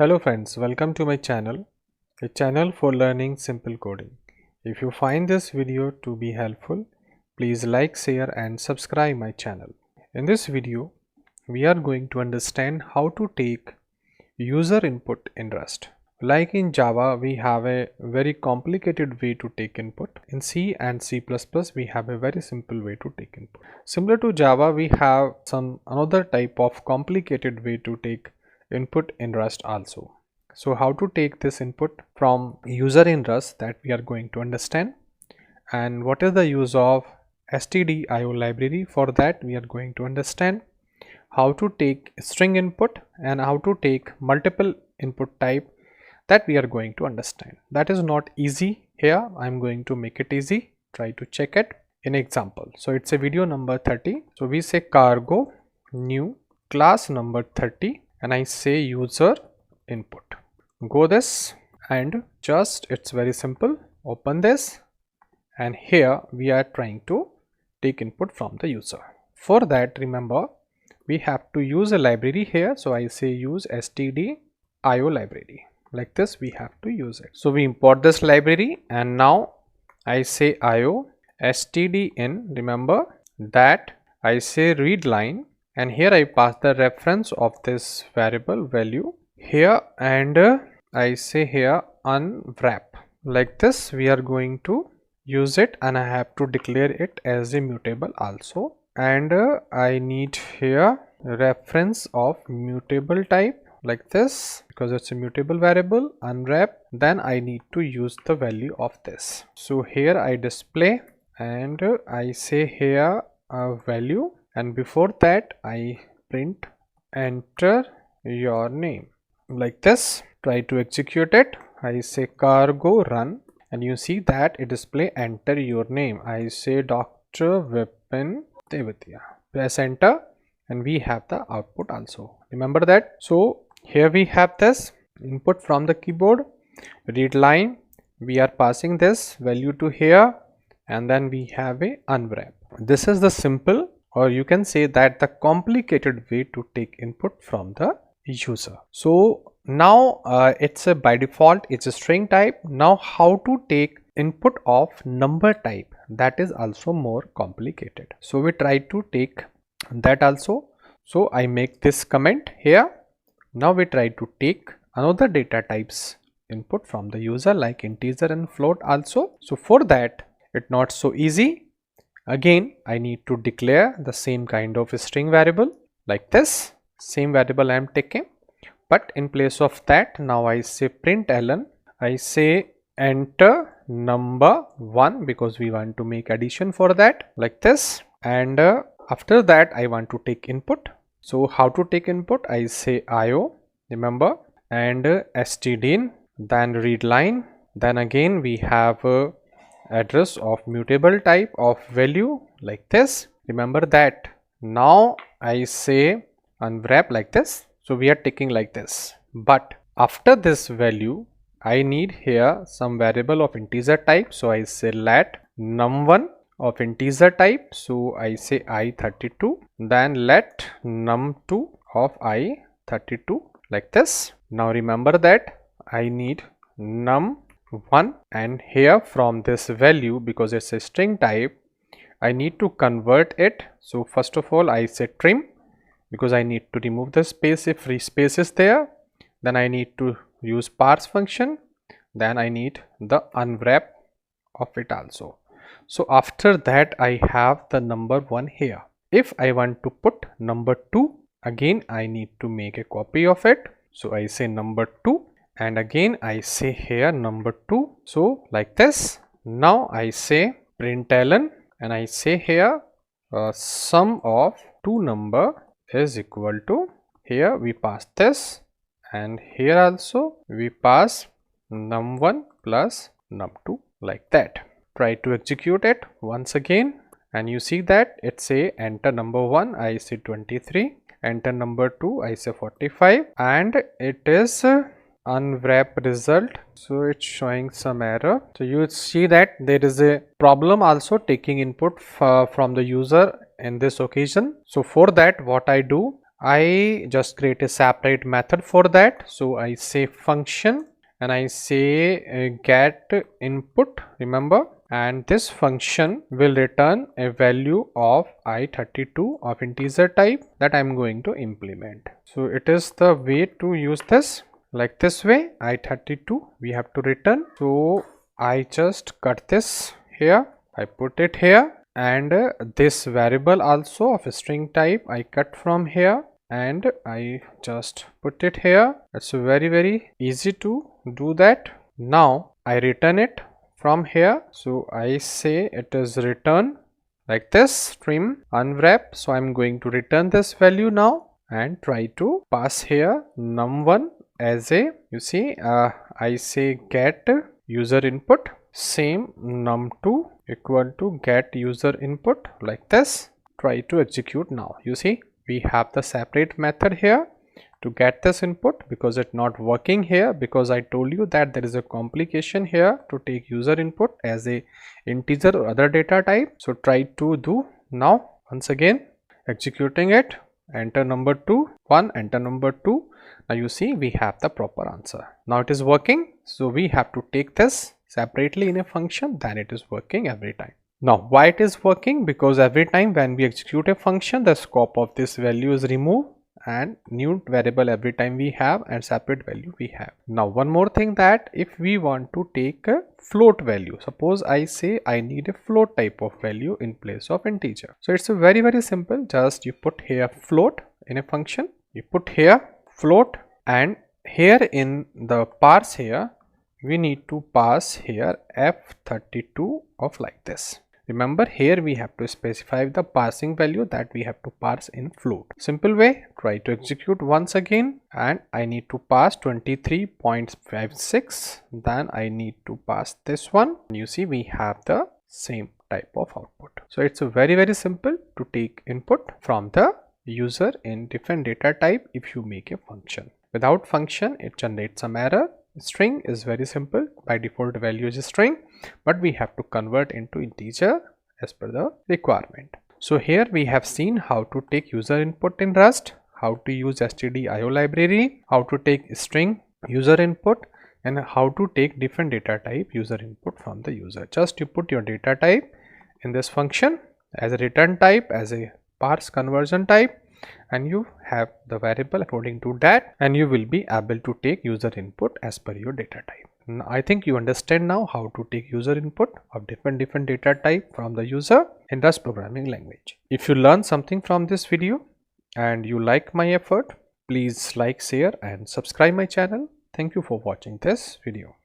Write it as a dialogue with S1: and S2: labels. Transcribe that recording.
S1: Hello friends, welcome to my channel, a channel for learning simple coding. If you find this video to be helpful, please like, share and subscribe my channel. In this video, we are going to understand how to take user input in Rust. Like in Java, we have a very complicated way to take input. In C and C++, we have a very simple way to take input. Similar to Java, we have another type of complicated way to take input in Rust also. So how to take this input from user in Rust, that we are going to understand, and what is the use of stdio library. For that we are going to understand how to take string input and how to take multiple input type, that we are going to understand. That is not easy. Here I am going to make it easy. Try to check it in example. So it's a video number 30. So we say cargo new class number 30 and I say user input. Go this and just, it's very simple, open this, and here we are trying to take input from the user. For that, remember, we have to use a library here. So I say use stdio library. Like this we have to use it. So we import this library and now I say io stdin. Remember that I say read line, and here I pass the reference of this variable value here, and I say here unwrap. Like this we are going to use it, and I have to declare it as a mutable also, and I need here reference of mutable type like this, because it's a mutable variable, unwrap. Then I need to use the value of this. So here I display and I say here a value, and before that I print enter your name. Like this, try to execute it. I say cargo run, and you see that it display enter your name. I say Dr. Vipin. Press enter and we have the output also. Remember that. So here we have this input from the keyboard, read line, we are passing this value to here, and then we have a unwrap. This is the simple, or you can say that the complicated way to take input from the user. So now it's a by default it's a string type. Now how to take input of number type, that is also more complicated. So we try to take that also. So I make this comment here. Now we try to take another data types input from the user, like integer and float also. So for that it's not so easy. Again I need to declare the same kind of string variable. Like this same variable I am taking, but in place of that now I say println. I say enter number 1, because we want to make addition for that, like this. And after that I want to take input. So how to take input? I say io, remember, and stdin, then read line, then again we have address of mutable type of value, like this. Remember that. Now I say unwrap, like this. So we are taking like this, but after this value I need here some variable of integer type. So I say let num1 of integer type. So I say i32, then let num2 of i32, like this. Now remember that I need num1, and here from this value, because it's a string type, I need to convert it. So first of all I say trim, because I need to remove the space if free space is there. Then I need to use parse function, then I need the unwrap of it also. So after that I have the number 1 here. If I want to put number 2, again I need to make a copy of it. So I say number 2, and again I say here number 2. So like this. Now I say println, and I say here sum of two number is equal to, here we pass this, and here also we pass num1 plus num2, like that. Try to execute it once again, and you see that it say enter number 1, I say 23, enter number 2, I say 45, and it is unwrap result. So it's showing some error. So you see that there is a problem also taking input from the user in this occasion. So for that what I do, I just create a separate method for that. So I say function and I say get input, remember, and this function will return a value of i32 of integer type that I'm going to implement. So it is the way to use this, like this way. I32 we have to return. So I just cut this here, I put it here, and this variable also of string type I cut from here and I just put it here. It's very easy to do that. Now I return it from here. So I say it is return like this, stream unwrap. So I'm going to return this value now and try to pass here num1 as a, you see, I say get user input, same num2 equal to get user input, like this. Try to execute now. You see, we have the separate method here to get this input because it's not working here, because I told you that there is a complication here to take user input as a integer or other data type. So try to do now. Once again executing it, enter number 2, 1, enter number 2. Now you see we have the proper answer. Now it is working. So we have to take this separately in a function, then it is working every time. Now why it is working? Because every time when we execute a function, the scope of this value is removed and new variable every time we have and separate value we have. Now one more thing, that if we want to take a float value, suppose I say I need a float type of value in place of integer. So it's a very simple, just you put here float in a function, you put here float, and here in the parse here we need to pass here f32 of like this. Remember, here we have to specify the parsing value that we have to parse in float. Simple way, try to execute once again, and I need to pass 23.56, then I need to pass this one. You see we have the same type of output. So it's a very simple to take input from the user in different data type if you make a function. Without function it generates some error. String is very simple, by default value is a string, but we have to convert into integer as per the requirement. So here we have seen how to take user input in Rust, how to use stdio library, how to take string user input, and how to take different data type user input from the user. Just you put your data type in this function as a return type, as a parse conversion type, and you have the variable according to that, and you will be able to take user input as per your data type. Now, I think you understand now how to take user input of different data type from the user in Rust programming language. If you learn something from this video and you like my effort, please like, share and subscribe my channel. Thank you for watching this video.